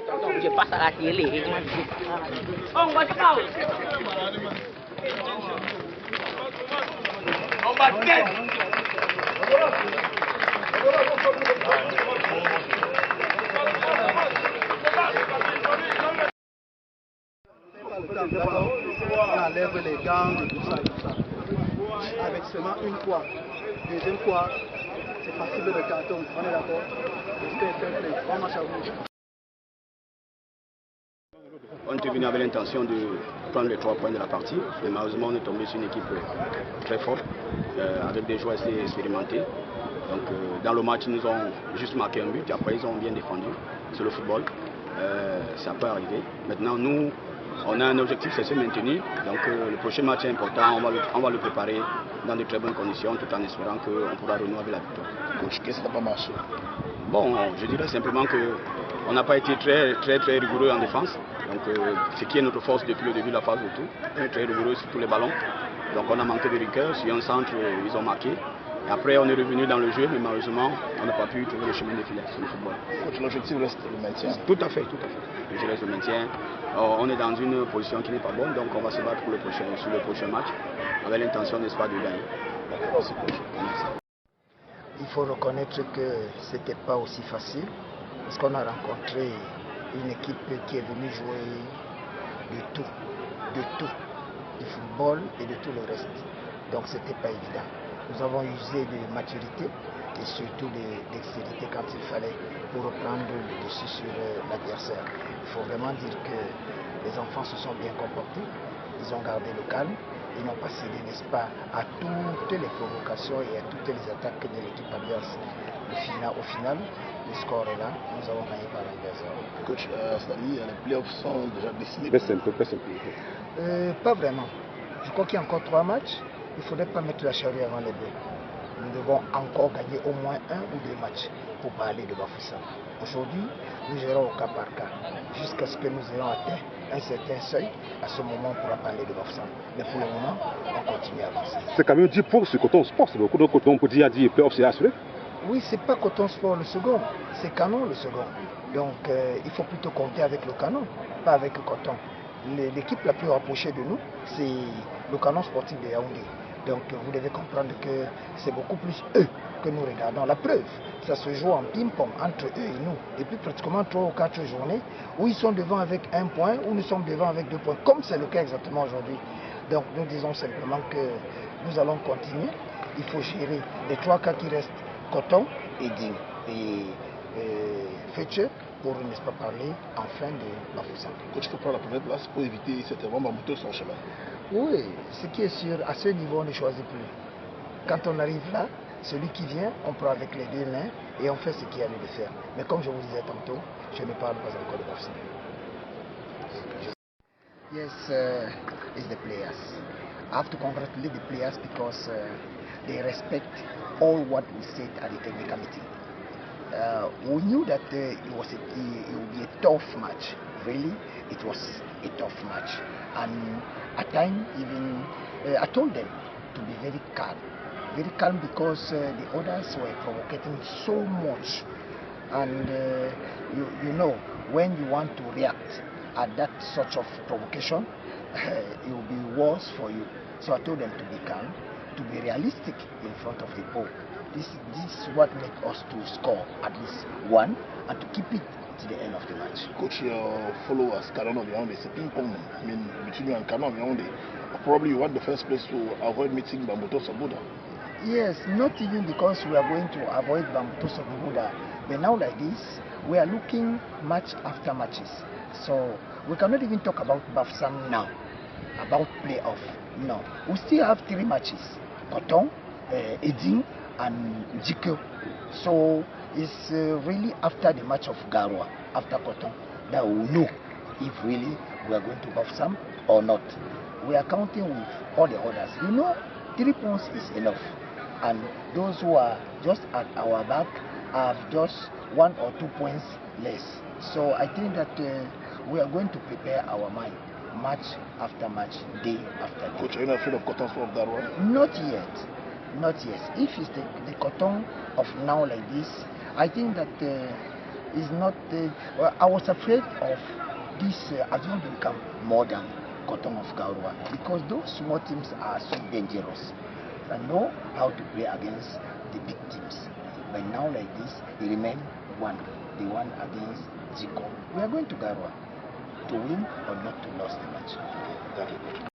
Je passe à la télé. On va te parler. On va te on enlève les gants et tout ça et tout ça. Avec seulement une fois. Deuxième fois, c'est passible de carton. On est d'accord? On marche à rouge. On était venu avec l'intention de prendre les 3 points de la partie, mais malheureusement on est tombé sur une équipe très forte, avec des joueurs assez expérimentés. Donc dans le match ils nous ont juste marqué un but, et après ils ont bien défendu. C'est le football, ça peut arriver. Maintenant nous, on a un objectif, c'est se maintenir. Donc le prochain match est important, on va le préparer dans de très bonnes conditions, tout en espérant qu'on pourra renouer avec la victoire. Coach, qu'est-ce qui n'a pas marché? Bon, je dirais simplement qu'on n'a pas été très rigoureux en défense. Donc ce qui est notre force depuis le début de la phase de tout, très rigoureux sur tous les ballons. Donc on a manqué de rigueur, sur un centre ils ont marqué. Et après on est revenu dans le jeu, mais malheureusement on n'a pas pu trouver le chemin de filet sur le football. Coach, l'objectif reste le maintien? Tout à fait, tout à fait. Je reste le maintien. On est dans une position qui n'est pas bonne, donc on va se battre pour sur le prochain match, avec l'intention, n'est-ce pas, de gagner. Merci, coach. Merci. Il faut reconnaître que ce n'était pas aussi facile, parce qu'on a rencontré une équipe qui est venue jouer de tout, du football et de tout le reste. Donc c'était pas évident. Nous avons usé de maturité et surtout de dextérité quand il fallait pour reprendre le dessus sur l'adversaire. Il faut vraiment dire que les enfants se sont bien comportés, ils ont gardé le calme, ils n'ont pas cédé, n'est-ce pas, à toutes les provocations et à toutes les attaques de l'équipe adverse. Au final, le score est là, nous avons gagné par 1-0. Coach, c'est-à-dire les playoffs sont déjà décidés? Pas vraiment. Je crois qu'il y a encore 3 matchs. Il ne faudrait pas mettre la charrue avant les bœufs. Nous devons encore gagner au moins 1 ou 2 matchs pour parler de Bafoussam. Aujourd'hui, nous gérons au cas par cas, jusqu'à ce que nous ayons atteint un certain seuil. À ce moment, on pourra parler de Bafoussam. Mais pour le moment, on continue à avancer. C'est quand même 10 points sur Coton Sport. C'est beaucoup de Coton, on peut dire playoff, c'est assuré. Oui, c'est pas Coton Sport le second, c'est Canon le second. Donc il faut plutôt compter avec le Canon, pas avec le Coton. L'équipe la plus rapprochée de nous, c'est le Canon sportif de Yaoundé. Donc vous devez comprendre que c'est beaucoup plus eux que nous regardons. La preuve, ça se joue en ping-pong entre eux et nous. Depuis pratiquement 3 ou 4 journées, où ils sont devant avec 1 point, où nous sommes devant avec 2 points, comme c'est le cas exactement aujourd'hui. Donc nous disons simplement que nous allons continuer. Il faut gérer les 3 cas qui restent, Coton, Eding et Fetcher, pour ne pas parler enfin de Bafoussam. Coach, il faut prendre la première place pour éviter certainement Bamouto son chemin. Oui, ce qui est sûr, à ce niveau, on ne choisit plus. Quand on arrive là, celui qui vient, on prend avec les 2 mains et on fait ce qu'il y a lieu de faire. Mais comme je vous disais tantôt, je ne parle pas encore de Bafoussam. Yes, it's the players. I have to congratulate the players because they respect all what we said at the technical meeting. We knew that it would be a tough match. Really, it was a tough match. And at times, even I told them to be very calm because the others were provocating so much. And you know, when you want to react at that sort of provocation, it will be worse for you. So I told them to be calm, to be realistic in front of the ball. This is what makes us to score at least 1 and to keep it to the end of the match. Coach, your followers, Canon of Yaoundé, it's a ping-pong. I mean, between you and Canon of Yaoundé, probably you want the first place to avoid meeting Bamouto Sabuda. Yes, not even because we are going to avoid Bamouto Sabuda, but now like this, we are looking match after matches. So we cannot even talk about Bafoussam now, about playoff. No, we still have 3 matches: Coton, Eding, and Jikyo. So it's really after the match of Garoua, after Coton, that we will know if really we are going to Bafoussam or not. We are counting with all the others. You know, 3 points is enough. And those who are just at our back have just 1 or 2 points less. So I think that we are going to prepare our mind match after match, day after day. Coach, are you not afraid of Coton Sport of that one? Not yet. Not yet. If it's the Coton of now like this, I think that is not. Well, I was afraid of this Avion become more than Cotton of Garoua because those small teams are so dangerous. I know how to play against the big teams. But now like this, it remains one. The one against Zico. We are going to Garoua to win or not to lose the match. Thank you.